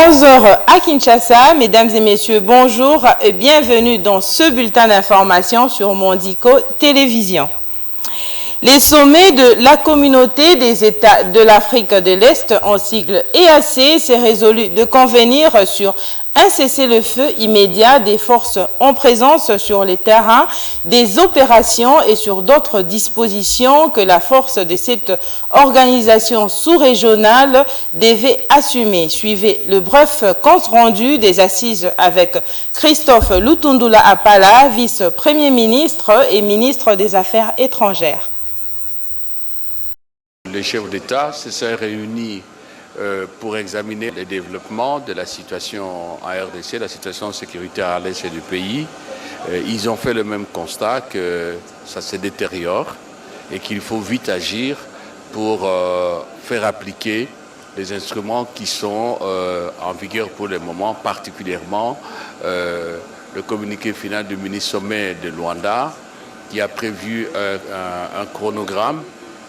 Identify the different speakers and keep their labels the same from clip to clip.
Speaker 1: 11h à Kinshasa. Mesdames et messieurs, bonjour et bienvenue dans ce bulletin d'information sur Mondico Télévision. Les sommets de la communauté des États de l'Afrique de l'Est, en sigle EAC, s'est résolu de convenir sur un cessez-le-feu immédiat des forces en présence sur les terrains, des opérations et sur d'autres dispositions que la force de cette organisation sous-régionale devait assumer. Suivez le bref compte rendu des assises avec Christophe Lutundula Apala, vice-premier ministre et ministre des Affaires étrangères.
Speaker 2: Les chefs d'État se sont réunis pour examiner le développement de la situation en RDC, la situation sécuritaire à l'est du pays. Ils ont fait le même constat que ça se détériore et qu'il faut vite agir pour faire appliquer les instruments qui sont en vigueur pour le moment, particulièrement le communiqué final du mini-sommet de Luanda qui a prévu un chronogramme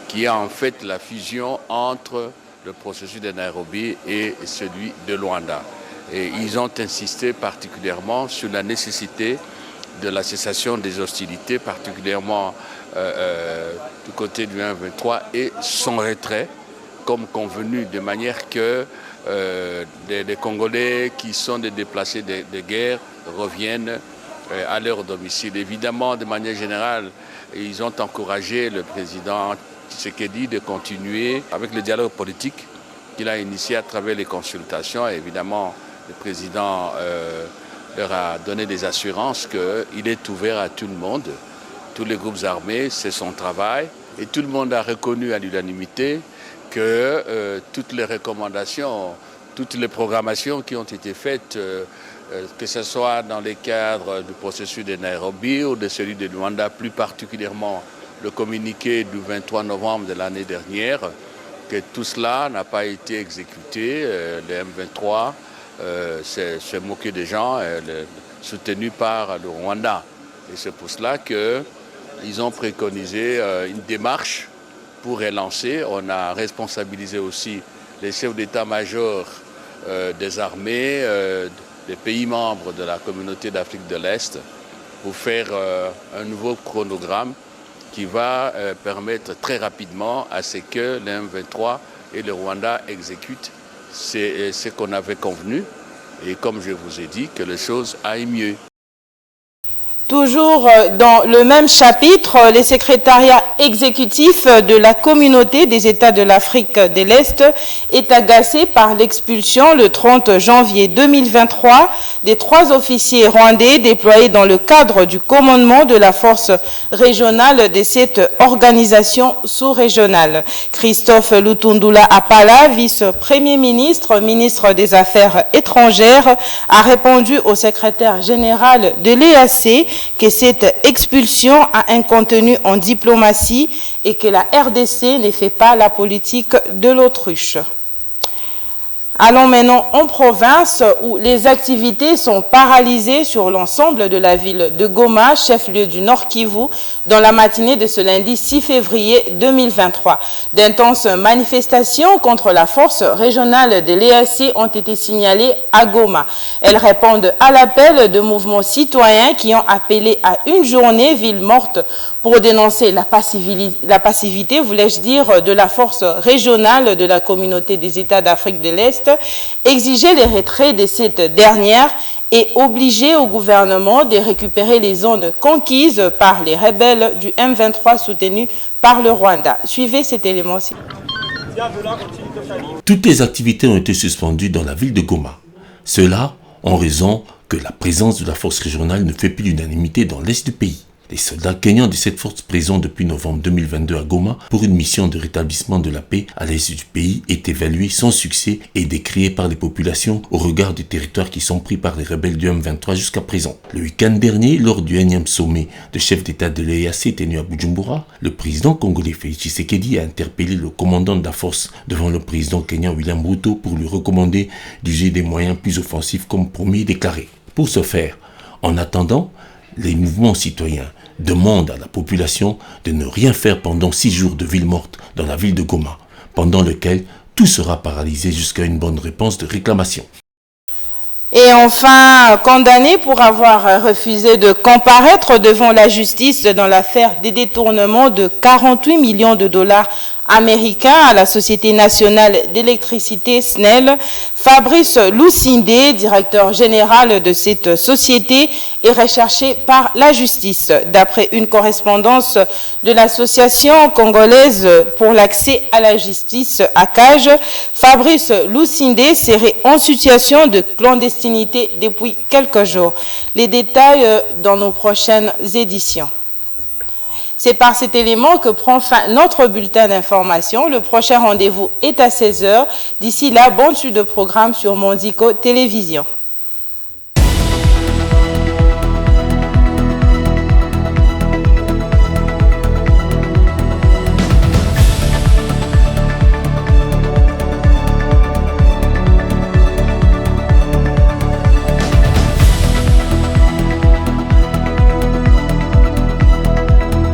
Speaker 2: qui est en fait la fusion entre le processus de Nairobi et celui de Luanda. Et ils ont insisté particulièrement sur la nécessité de la cessation des hostilités, particulièrement du côté du 1-23 et son retrait, comme convenu, de manière que les Congolais qui sont des déplacés de guerre reviennent à leur domicile. Évidemment, de manière générale, ils ont encouragé le président Tshisekedi de continuer avec le dialogue politique qu'il a initié à travers les consultations. Et évidemment, le président leur a donné des assurances qu'il est ouvert à tout le monde, tous les groupes armés, c'est son travail. Et tout le monde a reconnu à l'unanimité que toutes les recommandations, toutes les programmations qui ont été faites, que ce soit dans le cadre du processus de Nairobi ou de celui de Luanda, plus particulièrement le communiqué du 23 novembre de l'année dernière, que tout cela n'a pas été exécuté. Le M23 s'est moqué des gens, soutenu par le Rwanda. Et c'est pour cela qu'ils ont préconisé une démarche pour relancer. On a responsabilisé aussi les chefs d'état-major des armées, des pays membres de la communauté d'Afrique de l'Est, pour faire un nouveau chronogramme qui va permettre très rapidement à ce que le M23 et le Rwanda exécutent ce qu'on avait convenu et comme je vous ai dit, que les choses aillent mieux.
Speaker 1: Toujours dans le même chapitre, les secrétariats exécutifs de la communauté des États de l'Afrique de l'Est est agacé par l'expulsion le 30 janvier 2023 des 3 officiers rwandais déployés dans le cadre du commandement de la force régionale de cette organisation sous-régionale. Christophe Lutundula Apala, vice-premier ministre, ministre des Affaires étrangères, a répondu au secrétaire général de l'EAC que cette expulsion a un contenu en diplomatie et que la RDC ne fait pas la politique de l'autruche. Allons maintenant en province où les activités sont paralysées sur l'ensemble de la ville de Goma, chef-lieu du Nord Kivu, dans la matinée de ce lundi 6 février 2023. D'intenses manifestations contre la force régionale de l'EAC ont été signalées à Goma. Elles répondent à l'appel de mouvements citoyens qui ont appelé à une journée ville morte pour dénoncer la passivité, voulais-je dire, de la force régionale de la communauté des États d'Afrique de l'Est, exiger les retraits de cette dernière et obliger au gouvernement de récupérer les zones conquises par les rebelles du M23 soutenus par le Rwanda. Suivez cet élément-ci.
Speaker 3: Toutes les activités ont été suspendues dans la ville de Goma. Cela en raison que la présence de la force régionale ne fait plus l'unanimité dans l'est du pays. Les soldats kenyans de cette force présents depuis novembre 2022 à Goma pour une mission de rétablissement de la paix à l'est du pays est évaluée sans succès et décriée par les populations au regard des territoires qui sont pris par les rebelles du M23 jusqu'à présent. Le week-end dernier, lors du 1e sommet de chefs d'État de l'EAC tenu à Bujumbura, le président congolais Félix Tshisekedi a interpellé le commandant de la force devant le président kenyan William Ruto pour lui recommander d'user des moyens plus offensifs comme promis et déclaré. Pour ce faire, en attendant, les mouvements citoyens demandent à la population de ne rien faire pendant 6 jours de ville morte dans la ville de Goma, pendant lequel tout sera paralysé jusqu'à une bonne réponse de réclamation.
Speaker 1: Et enfin, condamné pour avoir refusé de comparaître devant la justice dans l'affaire des détournements de 48 millions de dollars américain à la Société nationale d'électricité SNEL, Fabrice Loussindé, directeur général de cette société, est recherché par la justice. D'après une correspondance de l'Association congolaise pour l'accès à la justice, ACAJ, Fabrice Loussindé serait en situation de clandestinité depuis quelques jours. Les détails dans nos prochaines éditions. C'est par cet élément que prend fin notre bulletin d'information. Le prochain rendez-vous est à 16 h. D'ici là, bonne suite de programme sur Mondico Télévision.